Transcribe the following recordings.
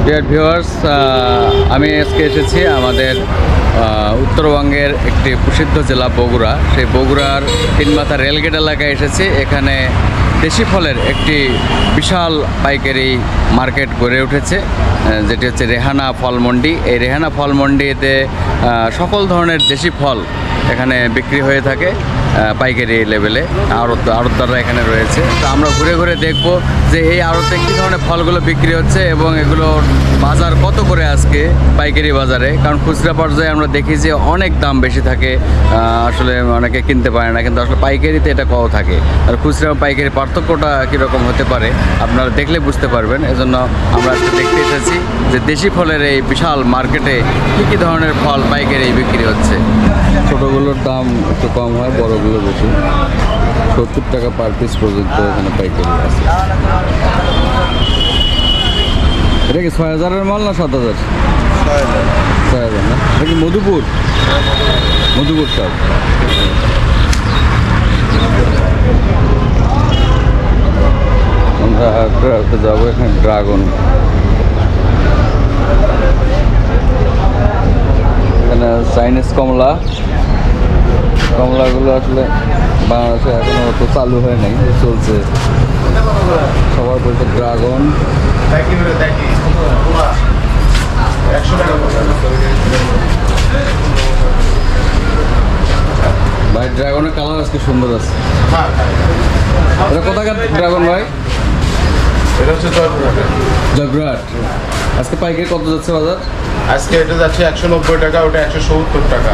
Dear viewers, আমি আজকে এসেছি আমাদের উত্তরবঙ্গের একটি প্রসিদ্ধ জেলা বগুড়া। সেই বগুড়ার তিনমাথা রেলগেট এলাকায় এসেছি। এখানে দেশি ফলের একটি বিশাল পাইকারি মার্কেট গড়ে উঠেছে, যেটি হচ্ছে রেহানা ফল মন্ডি। এই রেহানা ফল মন্ডিতে সকল ধরনের দেশি ফল এখানে বিক্রি হয়ে থাকে পাইকারি লেভেলে। আড়তদাররা এখানে রয়েছে। তো আমরা ঘুরে ঘুরে দেখব যে এই আড়তে কী ধরনের ফলগুলো বিক্রি হচ্ছে এবং এগুলোর বাজার কত করে আজকে পাইকারি বাজারে। কারণ খুচরা পর্যায়ে আমরা দেখি যে অনেক দাম বেশি থাকে, আসলে অনেকে কিনতে পারে না, কিন্তু আসলে পাইকারিতে এটা কত থাকে। আর খুচরা পাইকারি পার্থক্যটা কীরকম হতে পারে আপনারা দেখলে বুঝতে পারবেন। এজন্য আমরা আজকে দেখতে এসেছি যে দেশি ফলের এই বিশাল মার্কেটে কী কী ধরনের ফল পাইকারি বিক্রি হচ্ছে। ছোটোগুলোর দাম একটু কম হয়, বড়গুলো বেশি। 70 টাকা পার পিস পর্যন্ত এখানে পাইকারি আছে। এটা কি 6000-এর মাল না 7000? 6000 না? এটা কি মধুপুর সব? আমরা যাবো এখানে ড্রাগন। এখানে চাইনিজ কমলাগুলো আসলে বাংলাদেশে এখনো অত চালু হয় নাই, চলছে। সবার বলতে ড্রাগন ভাই, ড্রাগনের কালার আজকে সুন্দর আছে। এটা কোথাকার ড্রাগন ভাই? এটা হচ্ছে জয়পুরহাট। আজকে পাইকারি কত যাচ্ছে বাজার? আজকে এটা যাচ্ছে 190 টাকা, ওটা 170 টাকা।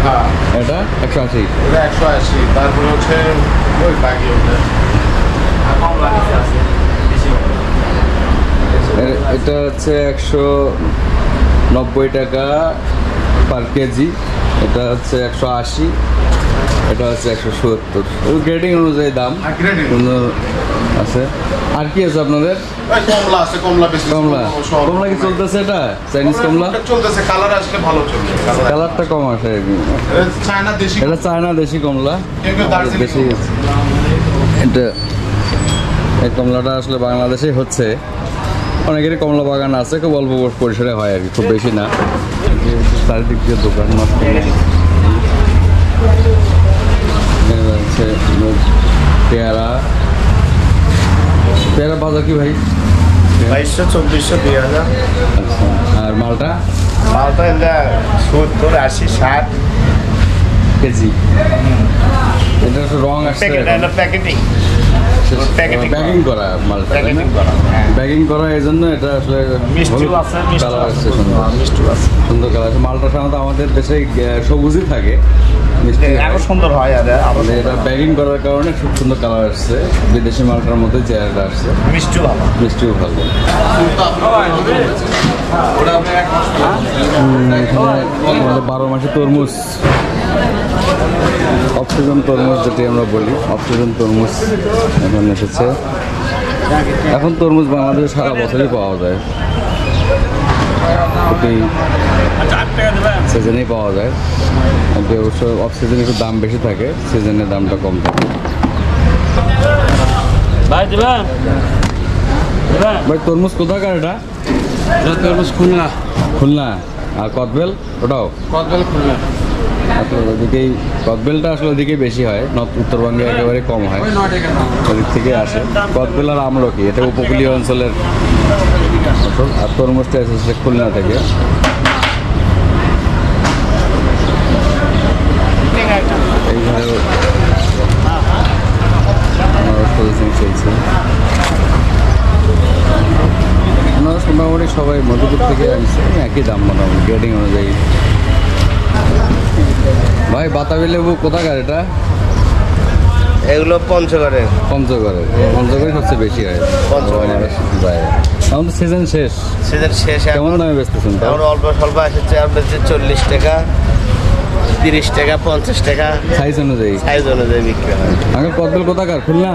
হ্যাঁ, এটা 180, এটা 180। তারপরে হচ্ছে ওই বাকি ওটা এটা হচ্ছে 190 টাকা পার কেজি। এটা হচ্ছে 180, এটা হচ্ছে 170। গ্রেডিং অনুযায়ী দাম আছে। আর কি আছে আপনাদের? কমলা আছে, কমলা কি চলতেছে? এটা চাইনিজ কমলা চলতেছে। কালার আসলে ভালো চলছে, কালারটা কম আসে। এটা চায়না দেশি কমলা বেশি। এটা এই কমলাটা আসলে বাংলাদেশে হচ্ছে। অনেকেরই কমলা বাগান আছে, খুব অল্প পরিসরে হয় আর কি, খুব বেশি না। চারিদিক দিয়ে দোকান মাত্র। হচ্ছে পেয়ারা বাজার কি ভাই? 2200, 2400, 2000। আচ্ছা, আর মালটা? এটা 70, 80, 60 কেজি। এটা রং আসছে, প্যাকিং করা মালটা, প্যাকিং করা। এই জন্য এটা আসলে কালার আসছে, সুন্দর কালার আছে। মালটা সাধারণত আমাদের দেশে সবুজই থাকে, আরো সুন্দর হয়। আর এটা প্যাকিং করার কারণে খুব সুন্দর কালার আসছে। বিদেশি মালটার মধ্যে চেহারাটা আসছে। মিষ্টিও ভালো। এখানে 12 মাসে তরমুজ, অক্সিজেন তরমুজ যেটি আমরা বলি, অক্সিজেন তরমুজ এখন এসেছে। এখন তরমুজ বাংলাদেশে সারা বছরই পাওয়া যায়, প্রতি সিজনেই পাওয়া যায়। অবশ্য অক্সিজেন একটু দাম বেশি থাকে, সিজনের দামটা কম থাকে। ভাই তরমুজ কোথাকার? এটা তরমুজ খুলনা। আর কদবেল? ওটাও কদবেল, খুলনা। ওদিকেই কদবেলটা আসলে ওদিকেই বেশি হয়, উত্তরবঙ্গে একেবারে কম হয়, ওদিক থেকে আসে। কদবেল আর আমলকি এটা উপকূলীয় অঞ্চলের ফসল। আর তরমুজটা এসেছে খুলনা থেকে। এইভাবে চলছে। মোটামুটি সবাই মধুপুর থেকে আসছে, একই দাম মোটামুটি গ্রেডিং অনুযায়ী। ভাই বাতাবি লেবু কোথাকার? এটা এগুলো পঞ্চগড়ে সবচেয়ে বেশি হয়। এখন তো সিজন শেষ। কেমন দামে বেচতেছেন? অল্প স্বল্প এসেছে আপনার 40 টাকা, 30 টাকা, 50 টাকা সাইজ অনুযায়ী বিক্রি হয়। আগে কদবেল কোথাকার? খুলনা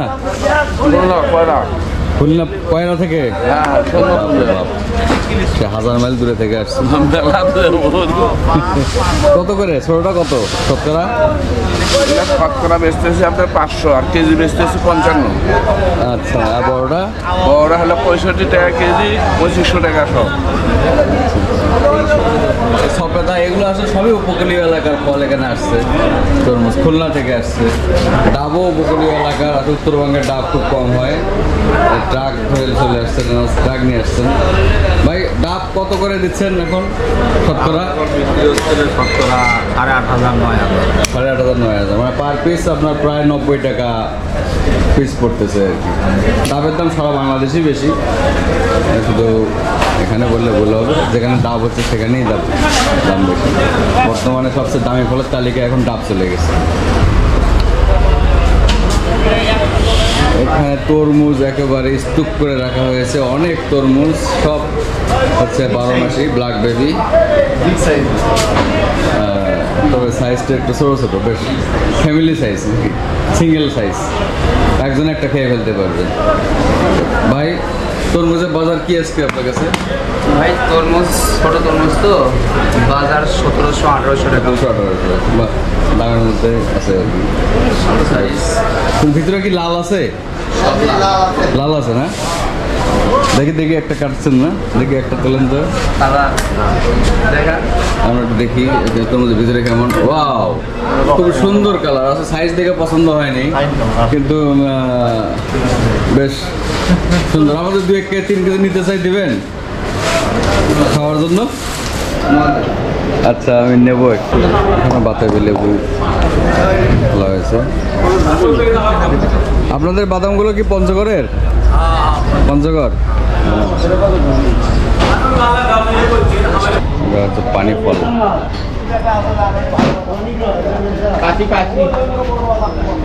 কয়রা থেকে? সে 1000 মাইল দূরে থেকে আসছে। কত করে ছোটটা কত শতকরা? শতকরা বেচতেছি আপনার 500 আর কেজি বেচতেছি 55। আচ্ছা, আর বড়টা? বড়টা হলো 65 টাকা কেজি, 2500 টাকা সব। সপেদা এগুলো আসলে সবই উপকূলীয় এলাকার ফল, এখানে আসছে তরমুজ খুলনা থেকে আসছে। ডাবও উপকূলীয় এলাকার, আর উত্তরবঙ্গের ডাব খুব কম হয়। ট্রাক ধরে চলে আসছেন, ট্রাক নিয়ে আসছেন। ভাই ডাব কত করে দিচ্ছেন এখন শতকরা? শতকরা 8,500 9,000। 8,500 9,000, মানে পার পিস আপনার প্রায় 90 টাকা পিস পড়তেছে আর কি। ডাবের দাম সারা বাংলাদেশেই বেশি, শুধু এখানে বললে ভুল হবে, যেখানে ডাব হচ্ছে সেখানেই দাম বেশি। বর্তমানে সবচেয়ে দামি ফলের তালিকায় এখন ডাব চলে গেছে। এখানে তরমুজ একেবারে স্তূপ করে রাখা হয়েছে, অনেক তরমুজ, সব হচ্ছে 12 মাসি ব্ল্যাক বেবি। তবে সাইজটা একটু ছোটো ছোটো, বেশ ফ্যামিলি সাইজ, সিঙ্গেল সাইজ, একজন একটা খেয়ে ফেলতে পারবে। ভাই তরমুজের বাজার কি আজকে আপনার কাছে? ভাই তরমুজ ছোট তরমুজ তো বাজার 1700-1800 টাকা। 1700-1800 বা দামের মধ্যে আছে আর কি সাইজ। ভিতরে কি লাল আছে? লাল আছে না? দেখি একটা কাটছেন না, দেখি একটা তোলেন তো। আমরা একটু দেখি তরমুজের ভিতরে কেমন। ওয়াও, খুব সুন্দর কালার আছে। সাইজ দেখে পছন্দ হয়নি, কিন্তু বেশ সুন্দর। আমাদের 2-1 কেজি 3 কেজি নিতে চাই, দিবেন খাওয়ার জন্য? আচ্ছা, আমি নেবো একটু। এখানে বাতাবি লেবু খোলা হয়েছে। আপনাদের বাদামগুলো কি পঞ্চগড়ের? পঞ্চগড়। হচ্ছে পানি ফল।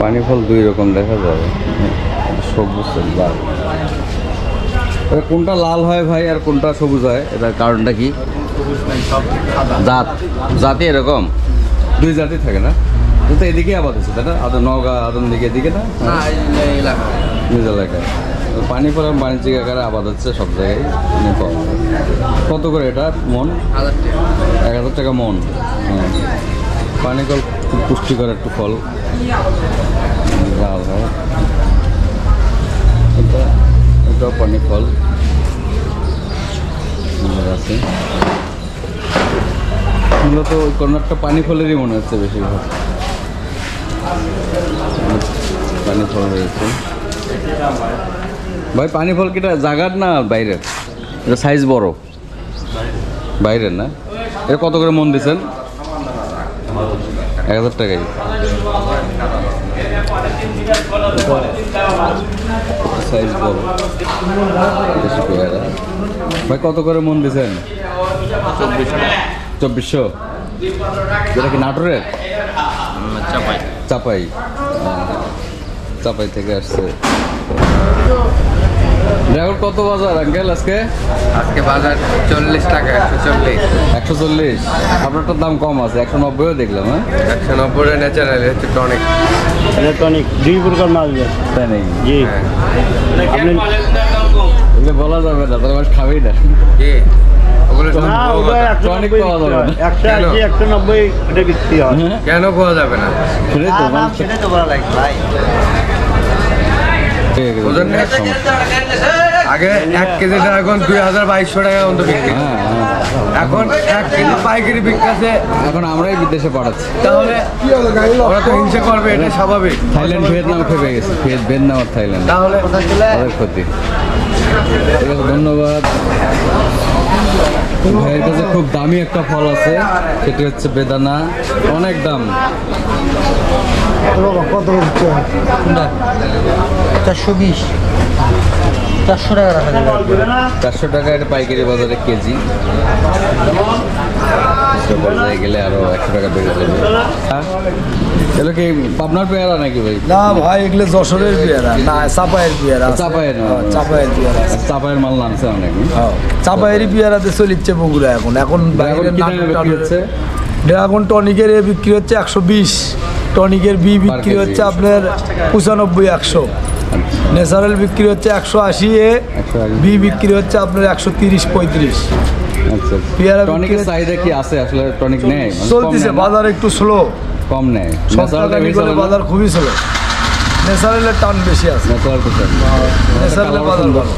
পানি ফল 2 রকম দেখা যাবে, সবুজ লাল। কোনটা লাল হয় ভাই আর কোনটা সবুজ হয়, এটার কারণটা কি? জাতি এরকম 2 জাতি থাকে না? তো এদিকে আবাদ হচ্ছে তাই না? নওগাঁ আদম দিকে এদিকে না, নিজ এলাকায়। পানি ফল বাণিজ্যিক আকারে আবাদ হচ্ছে সব জায়গায়। কত করে এটা মন? 1000 টাকা মন। পানি ফল খুব পুষ্টিকর একটু ফল, লাল হয়। এটাও পানি ফল আছে। মূলত কোনো একটা পানি ফলেরই মনে হচ্ছে বেশিরভাগ। পানি ফল রয়েছে। ভাই পানি ফল কিটা জাগার না বাইরের? এটা সাইজ বড়, বাইরের না? এটা কত করে মন দিচ্ছেন? 1000 টাকাই। সাইজ বড়, বেশি পেয়ারা। ভাই কত করে মন দিচ্ছেন? 2400। এটা কি নাটোরের? চাপাই চাপাই থেকে আসছে। ড্রাগন কত বাজার আঙ্কেল আজকে? আজকে বাজার 40 টাকা, 140। 140। আপনারটার দাম কম আছে, 190ও দেখলাম। হ্যাঁ, 190 ন্যাচারাল, হচ্ছে টনিক। ইলেকট্রনিক 2 প্রকার মাল দেয়। তাই নাকি? জি। আপনি এগুলো বলা যাবে না, তাহলে মানুষ খাবেই না। কি ওগুলো সব না, ওটা টনিক 190 পাওয়া যাবে না। 180 190 এটা বিক্রি হয়। হ্যাঁ, কেন পাওয়া যাবে না? সেটাই তো মানুষ- সেটাই তো বলা লাগে ভাই। ওজন নেই? আগে 1 কেজি ড্রাগন 2200 টাকা মতো বিক্রি। হ্যাঁ, হ্যাঁ। এখন 1 কেজি পাইকারি বিক্রি। এখন আমরাই বিদেশে পাঠাচ্ছি। তাহলে ওরা তো হিংসা করবে, এটা স্বাভাবিক। থাইল্যান্ড ভিয়েতনাম খেপে গেছে, ভিয়েতনাম আর থাইল্যান্ড, তাহলে তাদের ক্ষতি। ঠিক আছে, ধন্যবাদ। ভাইয়ের কাছে খুব দামি একটা ফল আছে, সেটি হচ্ছে বেদানা। অনেক দাম। কত হচ্ছে? 420 400 টাকা রাখা যাবে। 400 টাকা এটা পাইকারি বাজারে কেজি। পর্যায়ে গেলে আরো 100 টাকা বেড়ে যাবে। এগুলো কি পাবনার পেয়ারা নাকি ভাই? না ভাই, এগুলো যশোরের পেয়ারা না, চাপায়ের পেয়ারা আছে। চাপায়ের না? চাপায়ের পেয়ারা আছে। চাপায়ের মাল নামছে অনেক। চাপায়েরই পেয়ারাতে চলিচ্ছে বগুড়া এখন। এখন বাইরের কি দামে বিক্রি হচ্ছে? ড্রাগন টনিকের এ বিক্রি হচ্ছে 120, টনিকের বি বিক্রি কেজি। হচ্ছে আপনার 95 100। আচ্ছা। ন্যাচারাল বিক্রি হচ্ছে 180 এ, 180 বি বিক্রি হচ্ছে আপনার 130-35। আচ্ছা পেয়ারা টনিকের বিক্রি- চাহিদা কি আছে আসলে? টনিক নেই মানে কম চলতেছে, নেয় না? বাজার একটু স্লো। কম নেয় সপ্তাহখানি করে বাজার খুবই স্লো। ন্যাচারালের টান বেশি আছে। ন্যাচারালের বাজার ভালো।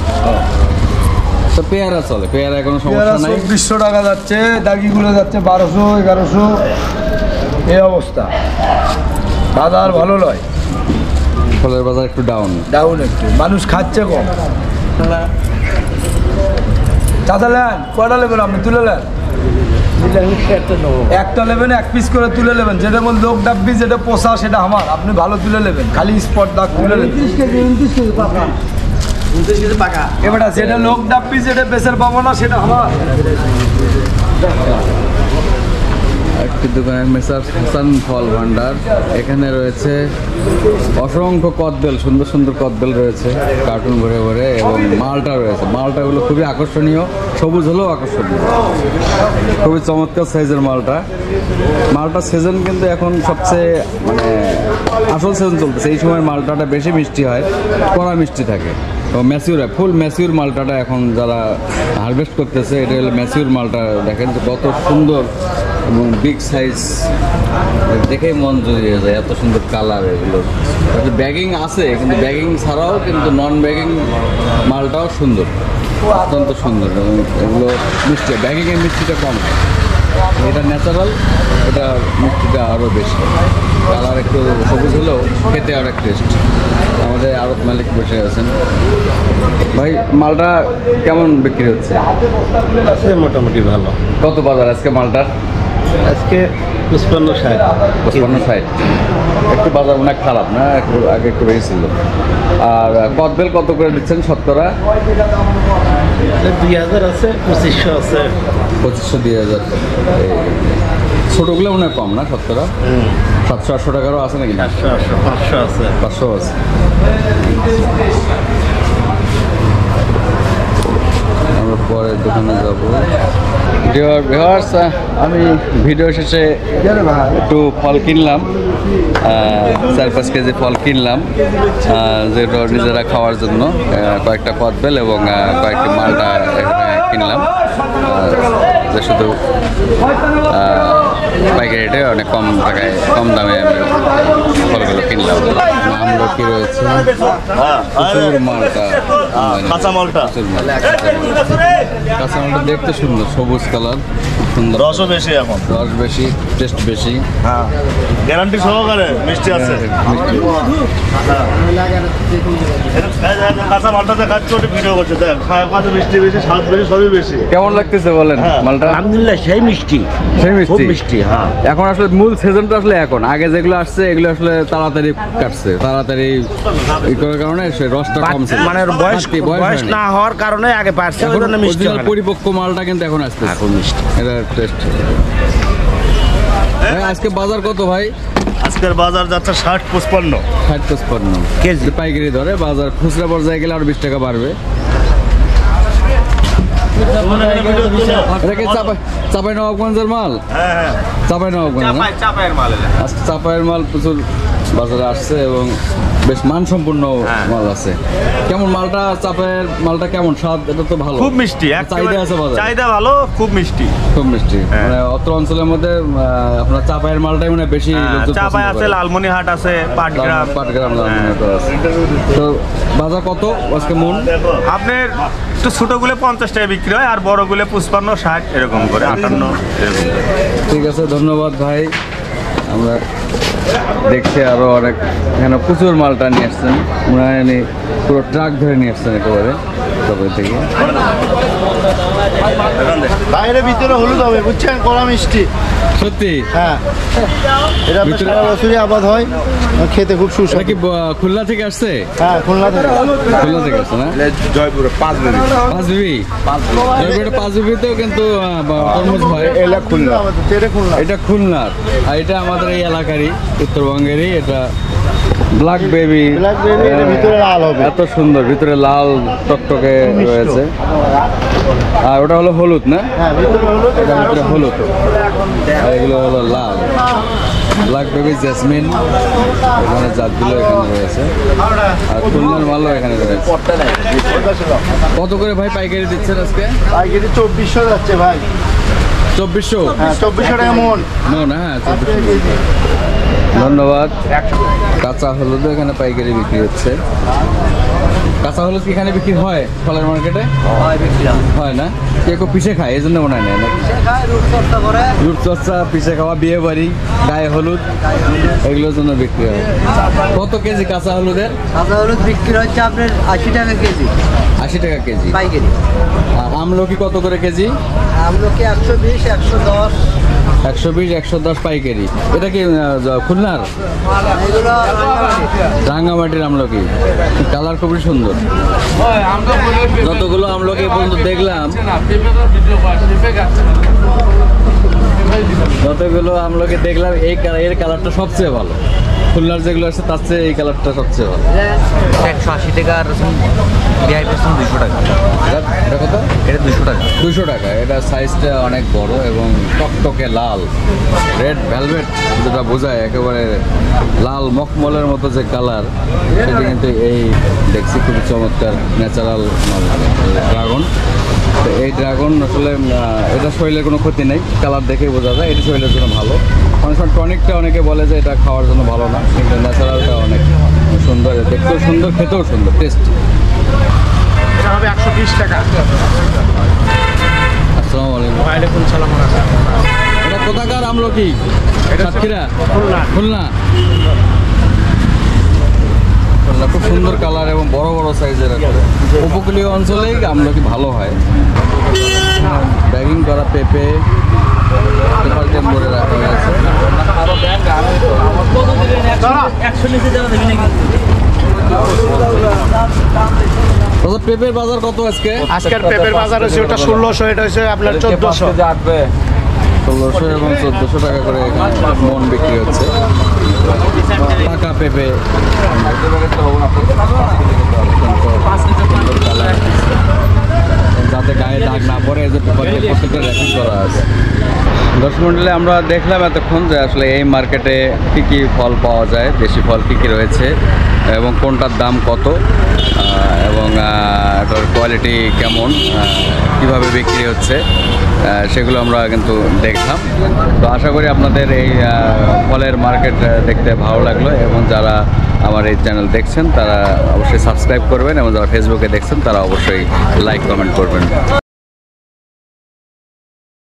তো পেয়ারা চলে, পেয়ারা কোনো পেয়ারা সমস্যা নাই। 2400 টাকা যাচ্ছে, দাগিগুলো যাচ্ছে 1200-1100, এই অবস্থা। বাজার ভালো নয়, ফলের বাজার একটু ডাউন। ডাউন একটু, মানুষ খাচ্ছে কম। চাচা নেন, কয়টা নেবেন আপনি? তুলে নেন, একটা নেবেন, 1 পিস করে তুলে নেবেন। যেটা যেমন লোক ডাব্বি, যেটা পোষা সেটা আমার, আপনি ভালো তুলে নেবেন, খালি স্পট দাগ তুলে নেবেন। এবার যেটা লোক ডাব্বি, যেটা বেচের পাবো না সেটা আমার। একটি দোকানের মেসার হাসান ফল ভান্ডার, এখানে রয়েছে অসংখ্য কদবেল, সুন্দর সুন্দর কদবেল রয়েছে কার্টুন ভরে ভরে, এবং মালটা রয়েছে। মালটাগুলো খুবই আকর্ষণীয়, সবুজ হলেও আকর্ষণীয়, খুবই চমৎকার সাইজের মালটা। মালটা সিজন কিন্তু এখন সবচেয়ে মানে আসল সিজন চলতেছে, এই সময় মালটাটা বেশি মিষ্টি হয়, কড়া মিষ্টি থাকে। তো ম্যাচিউর হয়, ফুল ম্যাচিউর মালটাটা এখন যারা হারভেস্ট করতেছে, এটা হলো ম্যাচিউর মালটা। দেখেন যে কত সুন্দর এবং বিগ সাইজ, দেখেই মন জড়িয়ে যায়, এত সুন্দর কালার এগুলো। ব্যাগিং আছে, কিন্তু ব্যাগিং ছাড়াও কিন্তু নন ব্যাগিং মালটাও সুন্দর, অত্যন্ত সুন্দর, এবং এগুলো মিষ্টি, ব্যাগিংয়ের মিষ্টিটা কম হয়। এটা ন্যাচারাল, এটা মিষ্টিটা আরও বেশি, কালার একটু সবুজ হলেও খেতে অনেক টেস্ট। আমাদের আড়ত মালিক বসে আছেন। ভাই মালটা কেমন বিক্রি হচ্ছে? আছে মোটামুটি ভালো। কত বাজার আজকে মালটার? আজকে 55-60। 55-60। একটু বাজার মনে হয় খারাপ না, একটু আগে একটু বেশি ছিল। আর কদবেল কত করে দিচ্ছেন শতকরা? 2000 আছে, 2500 আছে। 2500, 2000। ছোটোগুলো মনে হয় কম না শতকরা? 700-800 টাকারও আছে নাকি? 500 আছে। 500 আছে। আমরা পরের দোকানে যাবো। ডিয়ার ভিউয়ার্স, আমি ভিডিও শেষে একটু ফল কিনলাম, 4-5 কেজি ফল কিনলাম, যেটা নিজেরা খাওয়ার জন্য। কয়েকটা কদবেল এবং কয়েকটি মালটা এখানে কিনলাম, যে শুধু পাইকারি রেটে অনেক কম টাকায়, কম দামে আমি ফলগুলো কিনলাম। আমলকি রয়েছে, প্রচুর মালটা, কাঁচা মালটা। কাঁচা মালটা দেখতে সুন্দর, সবুজ কালার, সুন্দর, রসও বেশি এখন। রস বেশি, টেস্ট বেশি। হ্যাঁ, গ্যারান্টি সহকারে মিষ্টি আছে। কাঁচা মালটাতে খাচ্ছে, ওটা ভিডিও করছে, দেখ কত মিষ্টি বেশি, স্বাদ বেশি, সবই বেশি। কেমন লাগতেছে বলেন মালটা? আলহামদুলিল্লাহ, সেই মিষ্টি, সেই খুব মিষ্টি। মিষ্টি। হ্যাঁ, এখন আসলে মূল সিজনটা আসলে এখন, আগে যেগুলো আসছে এগুলো আসলে তাড়াতাড়ি কাটছে, তাড়াতাড়ি ই করার কারণে সে রসটা কম ছিল, মানে বয়স হয়নি। না হওয়ার কারণে আগে পারছে, ওই এখন জন্য মিষ্টি original হয় না। পরিপক্ক মালটা কিন্তু এখন আসছে, এখন মিষ্টি। এটা টেস্ট। ভাই আজকে বাজার কত ভাই? আজকের বাজার যাচ্ছে 60-55 60-55 কেজি। পাইকারি ধরে বাজার, খুচরা পর্যায়ে গেলে আরো 20 টাকা বাড়বে। এটা কি চাপাই নবাবগঞ্জের মাল? হ্যাঁ, চাপাই নবাবগঞ্জ না? চাপায়ের মাল। আজকে চাপাইয়ের মাল প্রচুর বাজারে আসছে এবং বেশ মানসম্পন্ন মাল আছে। কেমন মালটা, চাপাইয়ের মালটা কেমন স্বাদ? এটা তো ভালো, খুব মিষ্টি, চাহিদা আছে বাজারে, চাহিদা ভালো, খুব মিষ্টি। খুব মিষ্টি। মানে অত্র অঞ্চলের মধ্যে আপনার চাপাইয়ের মালটাই মানে বেশি লোকজন চাপাই পছন্দ আছে, করে। লালমনিহাট আছে, পাটগ্রাম। পাটগ্রাম, লালমনিরহাট আছে। তো বাজার কত আজকে মন? আপনার একটু ছোটগুলো 50 টাকা বিক্রি হয়, আর বড়গুলো 55-60 এরকম করে, 58 এরকম করে। ঠিক আছে, ধন্যবাদ ভাই। আমরা দেখছি আরো অনেক, এখানে প্রচুর মালটা নিয়ে আসছেন, মনে হয় পুরো ট্রাক ধরে নিয়ে আসছেন একেবারে চাপাই থেকে। বাইরে ভিতরে হলুদ হবে, বুঝছেন, কড়া মিষ্টি। সত্যি? হ্যাঁ, এটা আপনার ভিতরে- সারা বছরই আবাদ হয়, খেতে খুব এটা সুস্বাদু। কি খুলনা থেকে আসছে? হ্যাঁ, খুলনা থেকে। খুলনা থেকে আসছে না? জয়পুরে 5 মিনিট। 5 বিবি, জয়পুরে 5 বিবিতেও কিন্তু তরমুজ হয়। এটা খুলনা, এটা খুলনা। এটা খুলনার, আর এটা আমাদের এই এলাকারই, উত্তরবঙ্গেরই। এটা ব্ল্যাক বেবি, ব্ল্যাক বেবি, এর ভিতরে লাল হবে। এত সুন্দর, ভিতরে লাল টকটকে রয়েছে। আর ওটা হলো হলুদ না? হ্যাঁ, ভিতরে হলুদ, এটা ভিতরে হলুদ, আর এগুলো হলো লাল। ব্ল্যাক বেবি জেসমিন, এখানে জাতগুলো এখানে রয়েছে, আর খুলনার মালও এখানে রয়েছে। কত করে ভাই পাইকারি দিচ্ছেন আজকে? পাইকারি 2400 যাচ্ছে ভাই। 2400? হ্যাঁ 2400 টাকা মন। মন, হ্যাঁ 2400। ধন্যবাদ। কাঁচা হলুদ এখানে পাইকারি বিক্রি হচ্ছে। কাঁচা হলুদ কি এখানে বিক্রি হয় ফলের মার্কেটে? হয় না, কেউ পিঠে খায় এই জন্য মনে হয় না নাকি? রূপচর্চা, পিঠে খাওয়া, বিয়ে বাড়ি, গায়ে হলুদ, এগুলোর জন্য বিক্রি হয়। কত কেজি কাঁচা হলুদের? কাঁচা হলুদ বিক্রি হচ্ছে আপনার 80 টাকা কেজি। 80 টাকা কেজি পাইকারি। আর আমলকি কত করে কেজি? আমলকি 120, 110। 120, 110 পাইকারি। এটা কি খুলনার? এগুলো রাঙ্গামাটির আমলকি, কালার খুবই সুন্দর। যতগুলো আমলকি এই পর্যন্ত দেখলাম, এর কালারটা সবচেয়ে ভালো। খুলনার যেগুলো আছে তার চেয়ে এই কালারটা সবচেয়ে ভালো। 180 টাকা আর ভিআইপি 200 টাকা। এটা কত? এটা 200 টাকা। 200 টাকা। এটা সাইজটা অনেক বড় এবং টকটকে লাল, রেড ভেলভেট যেটা বোঝায়, একেবারে লাল মখমলের মতো যে কালার, সেটা কিন্তু এই দেখছি খুবই চমৎকার ন্যাচারাল ড্রাগন। তো এই ড্রাগন আসলে এটা শরীরের কোনো ক্ষতি নেই, কালার দেখেই বোঝা যায় এটা শরীরের জন্য ভালো। অনেক সময় টনিকটা অনেকে বলে যে এটা খাওয়ার জন্য ভালো না, কিন্তু ন্যাচারালটা অনেক সুন্দর, দেখতেও সুন্দর, খেতেও সুন্দর, টেস্টি। এটা হবে 120 টাকা। আসসালামু আলাইকুম। ওয়ালাইকুম সালাম। এটা কোথাকার আমলকি? সাতক্ষীরা? খুলনা। খুলনা। খুলনা, খুব সুন্দর কালার এবং বড় বড় সাইজের। উপকূলীয় অঞ্চলেই আমলকি ভালো হয়। ব্যাগিং করা পেঁপে পেপার টেম্পোরে রাখা হয়েছে। পেঁপের বাজার কত আজকে? আজকের পেঁপের বাজার হচ্ছে ওটা 1600, এটা হচ্ছে আপনার 1400। 1600 এবং 1400 টাকা করে এখানে মন বিক্রি হচ্ছে। পাকা পেঁপে, যাতে গায়ে দাগ না পড়ে, এই যে প্রত্যেকটা র্যাপিং করা আছে। দর্শক মণ্ডলী, আমরা দেখলাম এতক্ষণ যে আসলে এই মার্কেটে কী কী ফল পাওয়া যায়, দেশি ফল কী কী রয়েছে এবং কোনটার দাম কত, এবং এটার কোয়ালিটি কেমন, কিভাবে বিক্রি হচ্ছে, সেগুলো আমরা কিন্তু দেখলাম। তো আশা করি আপনাদের এই ফলের মার্কেট দেখতে ভালো লাগলো, এবং যারা আমার এই চ্যানেল দেখছেন তারা অবশ্যই সাবস্ক্রাইব করবেন, এবং যারা ফেসবুকে দেখছেন তারা অবশ্যই লাইক কমেন্ট করবেন।